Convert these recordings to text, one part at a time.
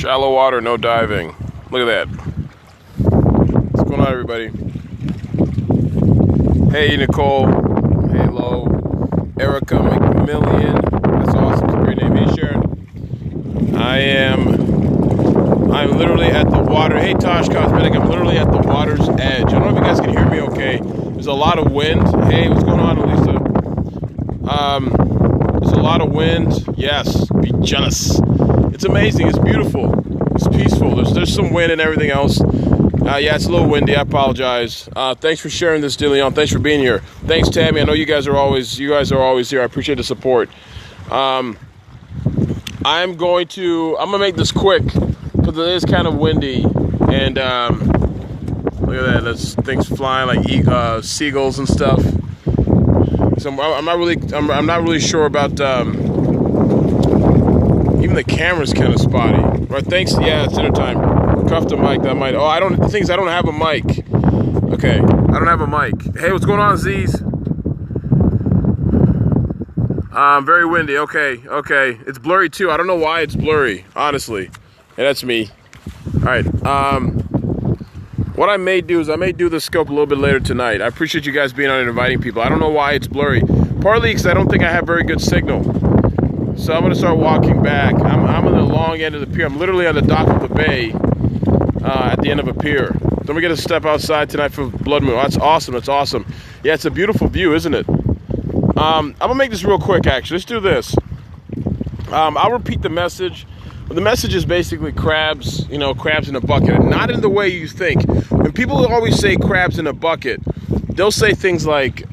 Shallow water, no diving. Look at that. What's going on, everybody? Hey, Nicole. Hey, Lo. Erica McMillian. That's awesome. It's a great name. Hey, Sharon. I'm literally at the water. Hey, Tosh Cosmetic. I'm literally at the water's edge. I don't know if you guys can hear me okay. There's a lot of wind. Hey, what's going on, Elisa? There's a lot of wind. Yes, be jealous. It's amazing. It's beautiful. It's peaceful. There's some wind and everything else. Yeah, it's a little windy. I apologize. Thanks for sharing this, DeLeon. Thanks for being here. Thanks, Tammy. I know you guys are always here. I appreciate the support. I'm gonna make this quick because it is kind of windy, and look at that. There's things flying like seagulls and stuff. So I'm not really sure about. Even the camera's kind of spotty. Right? Thanks. Yeah, it's dinner time. Cuff the mic. That might. Oh, I don't. The thing is, I don't have a mic. Okay, I don't have a mic. Hey, what's going on, Z's? Very windy. Okay. It's blurry too. I don't know why it's blurry. Honestly, yeah, that's me. All right. What I may do is I may do the scope a little bit later tonight. I appreciate you guys being on and inviting people. I don't know why it's blurry. Partly because I don't think I have very good signal. So I'm gonna start walking back. I'm on the long end of the pier. I'm literally on the dock of the bay at the end of a pier. Then we're gonna step outside tonight for blood moon. Oh, that's awesome. That's awesome. Yeah, it's a beautiful view, isn't it? I'm gonna make this real quick. Actually, let's do this. I'll repeat the message. The message is basically crabs. You know, crabs in a bucket, not in the way you think. When people always say crabs in a bucket, they'll say things like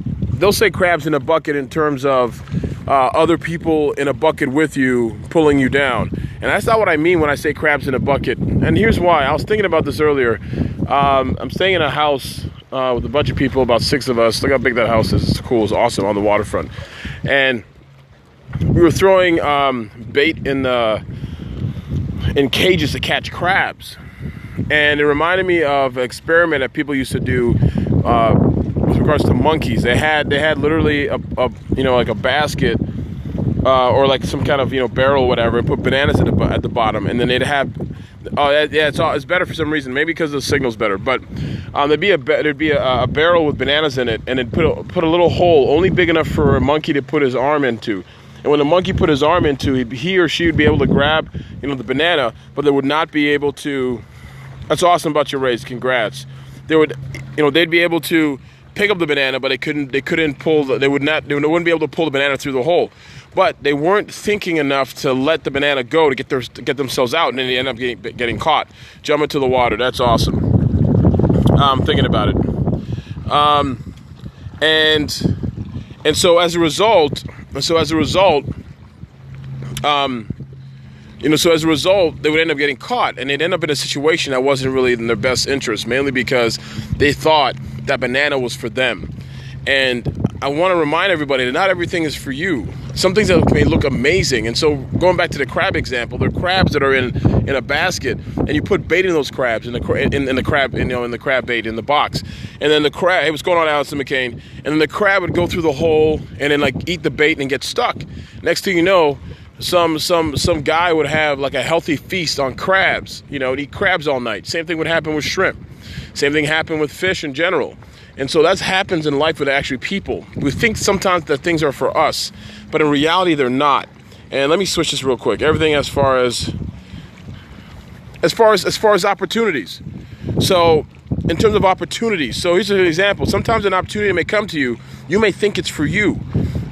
crabs in a bucket in terms of other people in a bucket with you pulling you down, and that's not what I mean when I say crabs in a bucket. And here's why. I was thinking about this earlier. I'm staying in a house with a bunch of people, about 6 of us. Look how big that house is. It's cool. It's awesome on the waterfront. And we were throwing bait in cages to catch crabs, and it reminded me of an experiment that people used to do with regards to monkeys. They had literally a like a basket or like some kind of barrel or whatever, and put bananas at the bottom, and then they'd have it's better for some reason, maybe because the signal's better, but there'd be a barrel with bananas in it, and it'd put a little hole only big enough for a monkey to put his arm into. And when the monkey put his arm into, he or she would be able to grab the banana, but they would not be able to. That's awesome about your race. Congrats. They'd be able to pick up the banana, but they wouldn't be able to pull the banana through the hole. But they weren't thinking enough to let the banana go to get themselves out, and then they end up getting caught, jump into the water. That's awesome. I'm thinking about it. And so as a result, they would end up getting caught, and they'd end up in a situation that wasn't really in their best interest, mainly because they thought that banana was for them. And I want to remind everybody that not everything is for you. Some things that may look amazing. And so going back to the crab example, there are crabs that are in a basket, and you put bait in those crabs in the crab bait in the box. And then the crab, hey, what's going on, Allison McCain? And then the crab would go through the hole and then eat the bait and get stuck. Next thing you know, some guy would have like a healthy feast on crabs, and eat crabs all night. Same thing would happen with shrimp. Same thing happened with fish in general. And so that happens in life with actually people. We think sometimes that things are for us, but in reality they're not. And let me switch this real quick. Everything as far as opportunities. So in terms of opportunities, so here's an example. Sometimes an opportunity may come to you. You may think it's for you.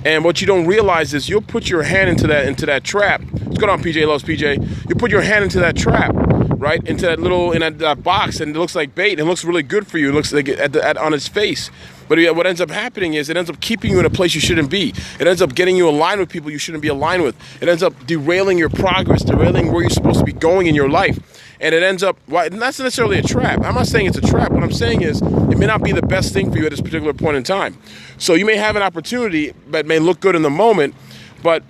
And what you don't realize is you'll put your hand into that trap. What's going on, PJ? Loves PJ. You put your hand into that trap, right? Into that box, and it looks like bait. And it looks really good for you. It looks like on its face. But what ends up happening is it ends up keeping you in a place you shouldn't be. It ends up getting you aligned with people you shouldn't be aligned with. It ends up derailing your progress, derailing where you're supposed to be going in your life. And it ends up, that's not necessarily a trap. I'm not saying it's a trap. What I'm saying is it may not be the best thing for you at this particular point in time. So you may have an opportunity that may look good in the moment, but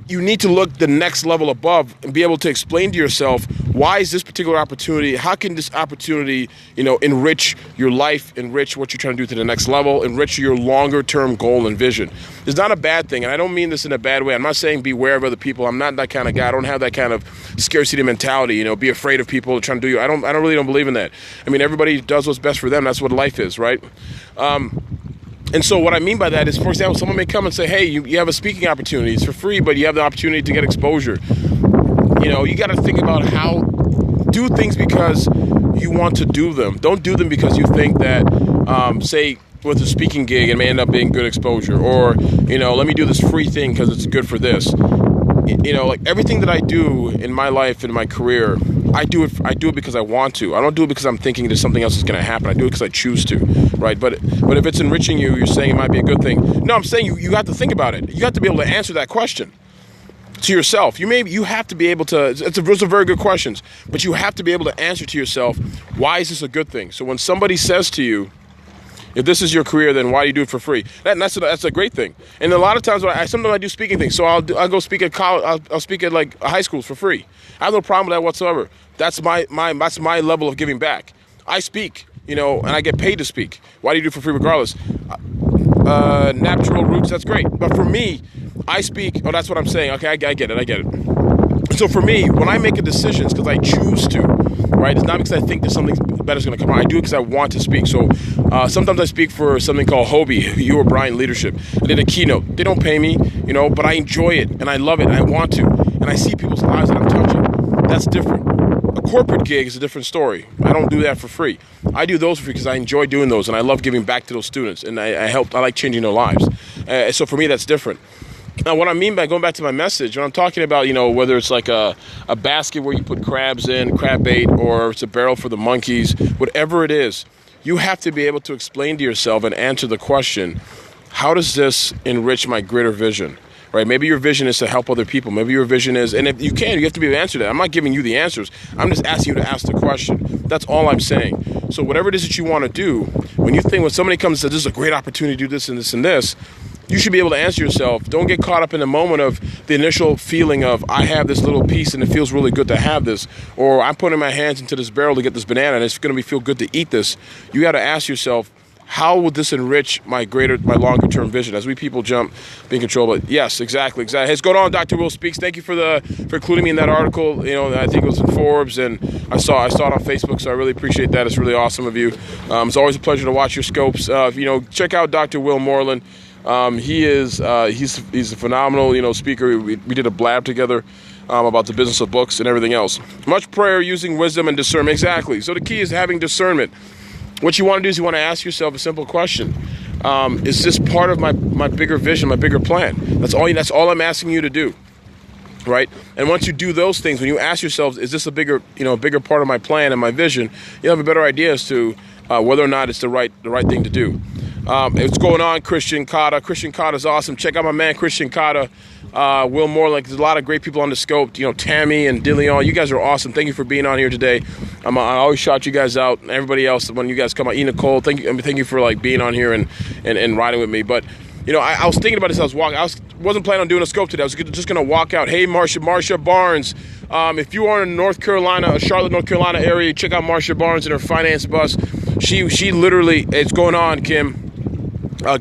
you need to look the next level above and be able to explain to yourself, why is this particular opportunity, how can this opportunity, enrich your life, enrich what you're trying to do to the next level, enrich your longer term goal and vision. It's not a bad thing, and I don't mean this in a bad way. I'm not saying beware of other people. I'm not that kind of guy. I don't have that kind of scarcity mentality, be afraid of people trying to do you. I really don't believe in that. I mean, everybody does what's best for them. That's what life is, right? And so what I mean by that is, for example, someone may come and say, hey, you have a speaking opportunity. It's for free, but you have the opportunity to get exposure. You got to think about do things because you want to do them. Don't do them because you think that, say, with a speaking gig, it may end up being good exposure. Or, let me do this free thing because it's good for this. Like everything that I do in my life, in my career, I do it because I want to. I don't do it because I'm thinking that something else is going to happen. I do it because I choose to, right? But if it's enriching you, you're saying it might be a good thing. No, I'm saying you have to think about it. You have to be able to answer that question to yourself. You have to be able to. Those are very good questions, but you have to be able to answer to yourself, why is this a good thing? So when somebody says to you, if this is your career, then why do you do it for free? That's a great thing. And a lot of times, sometimes I do speaking things. So I'll go speak at college. I'll speak at like high schools for free. I have no problem with that whatsoever. That's my level of giving back. I speak, and I get paid to speak. Why do you do it for free regardless? Natural roots, that's great. But for me, I speak. Oh, that's what I'm saying. Okay, I get it. So for me, when I make a decision, it's because I choose to. Right? It's not because I think that something better is going to come out. I do it because I want to speak. So sometimes I speak for something called Hobie, You or Brian Leadership. I did a keynote. They don't pay me, but I enjoy it and I love it. And I want to. And I see people's lives that I'm touching. That's different. A corporate gig is a different story. I don't do that for free. I do those for free because I enjoy doing those and I love giving back to those students. And I like changing their lives. So for me, that's different. Now, what I mean by going back to my message, when I'm talking about, whether it's like a basket where you put crabs in, crab bait, or it's a barrel for the monkeys, whatever it is, you have to be able to explain to yourself and answer the question, how does this enrich my greater vision? Right? Maybe your vision is to help other people. Maybe your vision is, and if you have to be able to answer that. I'm not giving you the answers. I'm just asking you to ask the question. That's all I'm saying. So whatever it is that you want to do, when somebody comes and says, this is a great opportunity to do this and this and this, you should be able to answer yourself. Don't get caught up in the moment of the initial feeling of, I have this little piece and it feels really good to have this, or I'm putting my hands into this barrel to get this banana and it's going to feel good to eat this. You got to ask yourself, how would this enrich my longer term vision? As we people jump, being controlled. But yes, exactly. Hey, what's going on, Dr. Will Speaks? Thank you for including me in that article. I think it was in Forbes, and I saw it on Facebook, so I really appreciate that. It's really awesome of you. It's always a pleasure to watch your scopes. Check out Dr. Will Moreland. He's a phenomenal, speaker. We did a blab together about the business of books and everything else. Much prayer, using wisdom and discernment. Exactly. So the key is having discernment. What you want to do is you want to ask yourself a simple question. Is this part of my bigger vision, my bigger plan? That's all I'm asking you to do. Right? And once you do those things, when you ask yourself, is this a bigger part of my plan and my vision, you'll have a better idea as to whether or not it's the right thing to do. What's going on, Christian Cotta? Christian Cotta is awesome. Check out my man, Christian Cotta. Will Moreland. There's a lot of great people on the scope. Tammy and Dillion. You guys are awesome. Thank you for being on here today. I always shout you guys out. And everybody else, when you guys come out, E. Nicole, thank you for being on here and riding with me. But I was thinking about this. I was walking. Wasn't planning on doing a scope today. I was just gonna walk out. Hey, Marsha Barnes. If you are in North Carolina, Charlotte, North Carolina area, check out Marsha Barnes and her finance bus. She literally, it's going on, Kim.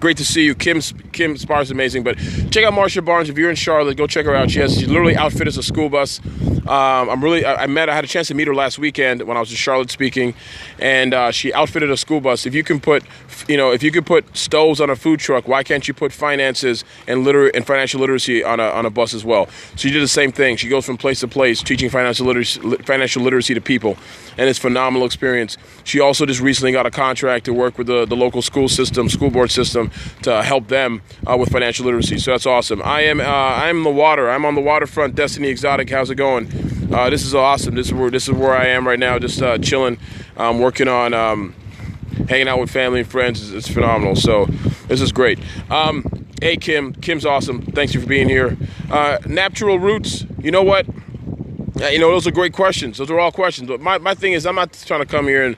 Great to see you. Kim Spar is amazing, but check out Marsha Barnes. If you're in Charlotte, go check her out. She literally outfitted as a school bus. I had a chance to meet her last weekend when I was in Charlotte speaking, and she outfitted a school bus. If you can put stoves on a food truck, why can't you put finances and financial literacy on a bus as well? So she did the same thing. She goes from place to place teaching financial literacy to people, and it's a phenomenal experience. She also just recently got a contract to work with the local school board system to help them with financial literacy. So that's awesome. I'm the water. I'm on the waterfront. Destiny Exotic. How's it going? This is awesome. This is where I am right now, just chilling, working on hanging out with family and friends. It's phenomenal. So this is great. Hey, Kim's awesome. Thanks you for being here. Natural roots. You know what? Those are great questions. Those are all questions. But my thing is, I'm not trying to come here and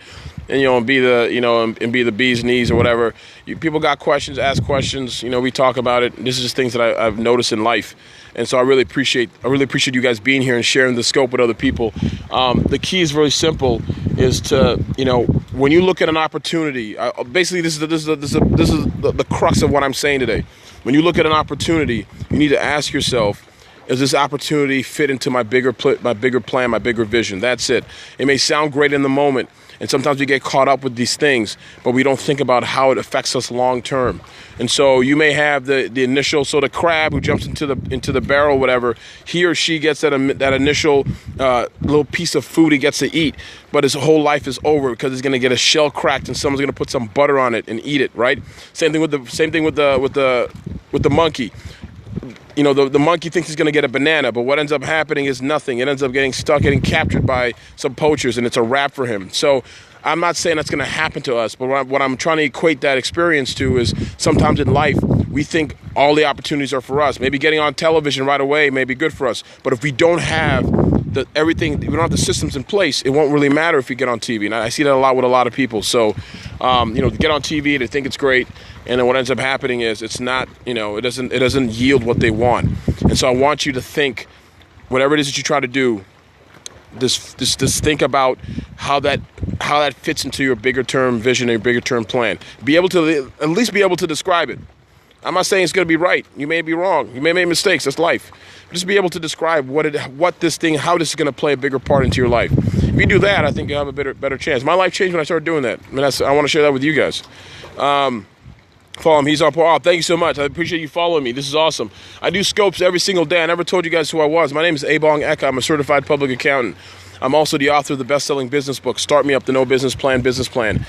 and and be the and be the bee's knees or whatever. People got questions, ask questions. We talk about it. This is just things that I've noticed in life, and so I really appreciate you guys being here and sharing the scope with other people. The key is very simple: is to when you look at an opportunity. Basically, this is the crux of what I'm saying today. When you look at an opportunity, you need to ask yourself, does this opportunity fit into my bigger plan, my bigger vision? That's it. It may sound great in the moment, and sometimes we get caught up with these things, but we don't think about how it affects us long term. And so you may have the initial, so the crab who jumps into the barrel, whatever, he or she gets that initial little piece of food he gets to eat, but his whole life is over because he's going to get a shell cracked and someone's going to put some butter on it and eat it, right? Same thing with the monkey. The monkey thinks he's going to get a banana, but what ends up happening is nothing. It ends up getting captured by some poachers, and it's a wrap for him. So I'm not saying that's going to happen to us, but what I'm trying to equate that experience to is sometimes in life, we think all the opportunities are for us. Maybe getting on television right away may be good for us, but if we don't have everything, we don't have the systems in place, it won't really matter if we get on TV. And I see that a lot with a lot of people. So, to get on TV, they think it's great, and then what ends up happening is it's not, it doesn't yield what they want. And so I want you to think, whatever it is that you try to do, just think about how that fits into your bigger term vision and your bigger term plan. At least be able to describe it. I'm not saying it's going to be right. You may be wrong. You may make mistakes. That's life. Just be able to describe how this is going to play a bigger part into your life. If you do that, I think you'll have a better chance. My life changed when I started doing that. I want to share that with you guys. Follow him. He's on Paul. Thank you so much. I appreciate you following me. This is awesome. I do scopes every single day. I never told you guys who I was. My name is Ebongeka. I'm a certified public accountant. I'm also the author of the best-selling business book, Start Me Up, the No Business Plan Business Plan.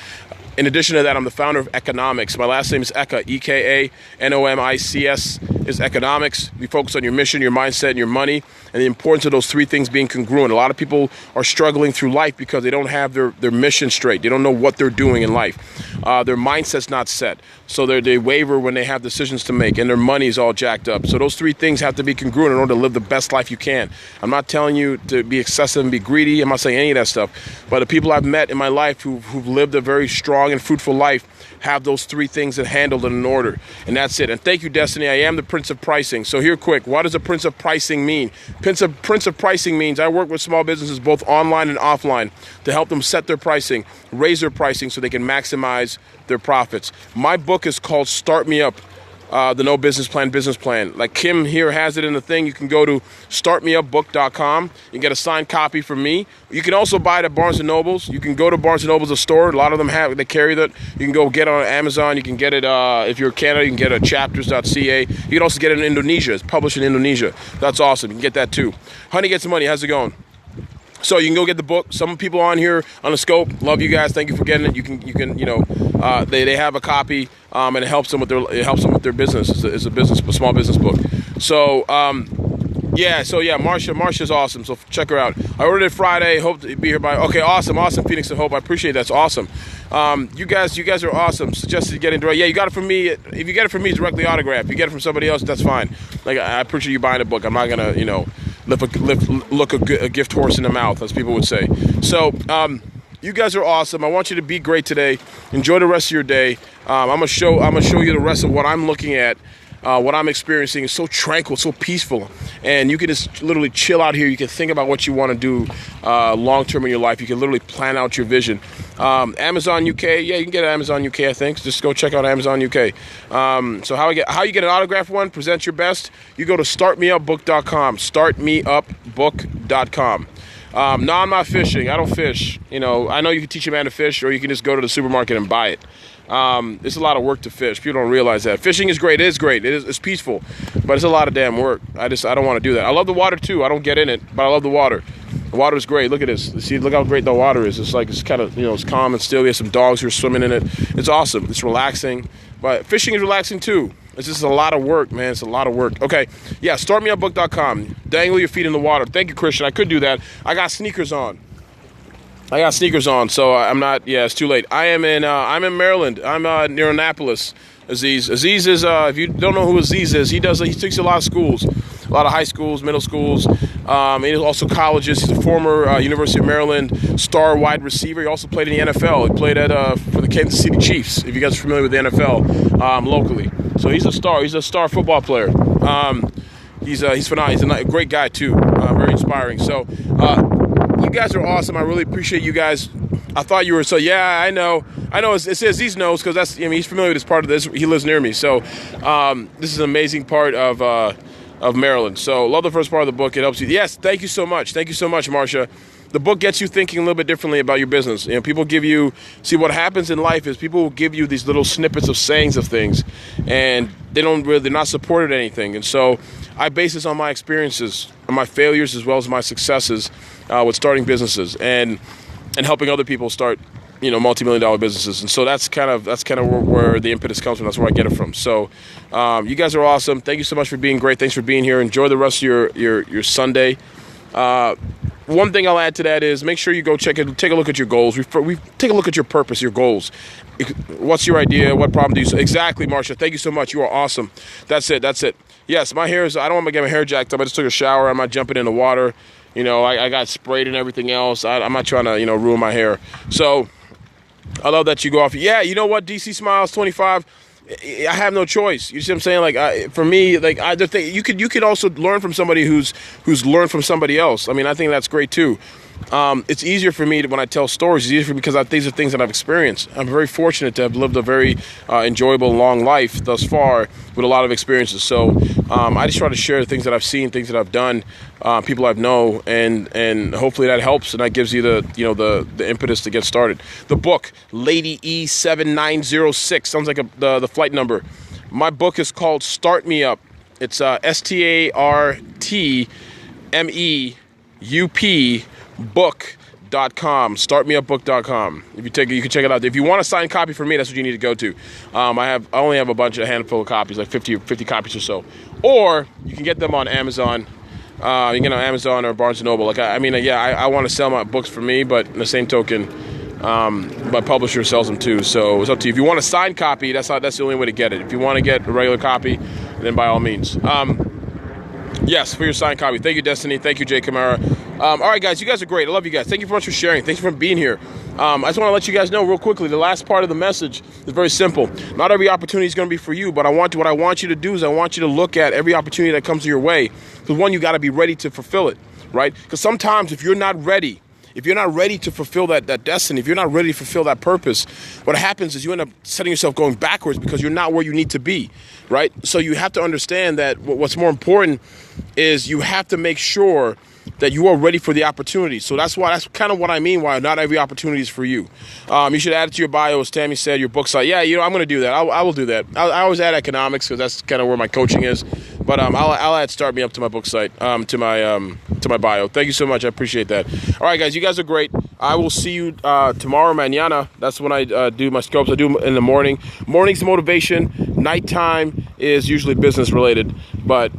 In addition to that, I'm the founder of Economics. My last name is Eka, E-K-A-N-O-M-I-C-S, is economics. We focus on your mission, your mindset, and your money, and the importance of those three things being congruent. A lot of people are struggling through life because they don't have their mission straight. They don't know what they're doing in life. Their mindset's not set. So they waver when they have decisions to make, and their money's all jacked up. So those three things have to be congruent in order to live the best life you can. I'm not telling you to be excessive and be greedy. I'm not saying any of that stuff. But the people I've met in my life who've lived a very strong and fruitful life have those three things handled in an order. And that's it. And thank you, Destiny. I am the Prince of Pricing. So here quick, what does a Prince of Pricing mean? Prince of Pricing means I work with small businesses both online and offline to help them set their pricing, raise their pricing so they can maximize their profits. My book is called Start Me Up, the No Business Plan Business Plan. Like Kim here has it in the thing. You can go to startmeupbook.com. You can get a signed copy from me. You can also buy it at Barnes & Nobles. You can go to Barnes & Nobles, a store. A lot of them they carry that. You can go get it on Amazon. You can get it, if you're in Canada, you can get it at chapters.ca. You can also get it in Indonesia. It's published in Indonesia. That's awesome. You can get that too. Honey Gets Money. How's it going? So you can go get the book. Some people on here on the scope, love you guys. Thank you for getting it. You can they have a copy, and it helps them with their business. It's a small business book. So Marsha's awesome. So check her out. I ordered it Friday. Hope to be here by. Okay, awesome, Phoenix and Hope. I appreciate that. It's awesome. You guys are awesome. Suggested getting direct. Yeah, you got it from me. If you get it from me, it's directly autographed. If you get it from somebody else, that's fine. Like I appreciate you buying a book. I'm not gonna look a gift horse in the mouth, as people would say. So you guys are awesome. I want you to be great today. Enjoy the rest of your day. I'm gonna show you the rest of what I'm looking at. What I'm experiencing is so tranquil, so peaceful, and you can just literally chill out here. You can think about what you want to do long term in your life. You can literally plan out your vision. Amazon UK, yeah, you can get it at Amazon UK. I think just go check out Amazon UK. So how you get an autographed one? Present your best. You go to startmeupbook.com. Startmeupbook.com. No, I'm not fishing. I don't fish. I know you can teach a man to fish, or you can just go to the supermarket and buy it. It's a lot of work to fish. People don't realize that. Fishing is great. It is great. It's peaceful, but it's a lot of damn work. I don't want to do that. I love the water too. I don't get in it, but I love the water. The water is great. Look at this. See, look how great the water is. It's kind of, it's calm and still. We have some dogs who are swimming in it. It's awesome. It's relaxing, but fishing is relaxing too. It's just a lot of work, man. It's a lot of work. Okay, yeah, startmeupbook.com. Dangle your feet in the water. Thank you, Christian. I could do that. I got sneakers on, so I'm not. Yeah, it's too late. I'm in Maryland. I'm near Annapolis. Aziz is if you don't know who Aziz is, he teaches a lot of schools. a lot of high schools, middle schools, and also colleges. He's a former University of Maryland star wide receiver. He also played in the NFL. He played for the Kansas City Chiefs, if you guys are familiar with the NFL locally. So he's a star. He's a star football player. He's phenomenal. He's a great guy too. Very inspiring. So you guys are awesome. I really appreciate you guys. I thought you were yeah, I know. It says these knows because that's, he's familiar with this part of this. He lives near me. So this is an amazing part of Maryland. So love the first part of the book. It helps you. Yes, thank you so much. Thank you so much, Marcia. The book gets you thinking a little bit differently about your business. People give you, see what happens in life is people will give you these little snippets of sayings of things, and they're not supported anything. And so I base this on my experiences, on my failures as well as my successes with starting businesses and helping other people start, multi-million-dollar businesses. And so that's kind of where the impetus comes from. That's where I get it from. So you guys are awesome. Thank you so much for being great. Thanks for being here. Enjoy the rest of your Sunday. One thing I'll add to that is make sure you go take a look at your goals. We take a look at your purpose, your goals. What's your idea? What problem do you solve? Exactly, Marcia. Thank you so much. You are awesome. That's it. Yes, my hair I don't want to get my hair jacked up. I just took a shower. I'm not jumping in the water. I got sprayed and everything else. I'm not trying to, ruin my hair. So I love that you go off. Yeah, you know what? DC Smiles 25. I have no choice. You see what I'm saying? For me, you could also learn from somebody who's learned from somebody else. I think that's great too. It's easier for me when I tell stories. It's easier for me because these are things that I've experienced. I'm very fortunate to have lived a very enjoyable, long life thus far with a lot of experiences. So I just try to share the things that I've seen, things that I've done, people I've known, and hopefully that helps and that gives you the impetus to get started. The book, Lady E7906, sounds like the flight number. My book is called Start Me Up. It's STARTMEUP book.com, startmeupbook.com. You can check it out. If you want a signed copy from me, that's what you need to go to. I only have a handful of copies, like 50 copies or so. Or you can get them on Amazon. You can get on Amazon or Barnes & Noble. I want to sell my books for me, but in the same token, my publisher sells them too. So it's up to you. If you want a signed copy, that's the only way to get it. If you want to get a regular copy, then by all means. Yes, for your signed copy. Thank you, Destiny. Thank you, Jay Camara. All right, guys, you guys are great. I love you guys. Thank you so much for sharing. Thanks for being here. I just want to let you guys know real quickly, the last part of the message is very simple. Not every opportunity is going to be for you, but what I want you to do is I want you to look at every opportunity that comes your way. Because one, you got to be ready to fulfill it, right? Because sometimes if you're not ready to fulfill that destiny, if you're not ready to fulfill that purpose, what happens is you end up setting yourself going backwards because you're not where you need to be, right? So you have to understand that what's more important is you have to make sure that you are ready for the opportunity. So that's kind of what I mean why not every opportunity is for you. You should add it to your bio, as Tammy said, your book site. Yeah, I'm going to do that. I will do that. I always add economics because that's kind of where my coaching is. But I'll add Start Me Up to my book site, to my bio. Thank you so much. I appreciate that. All right, guys, you guys are great. I will see you tomorrow, mañana. That's when I do my scopes. I do them in the morning. Morning's motivation. Nighttime is usually business related. But,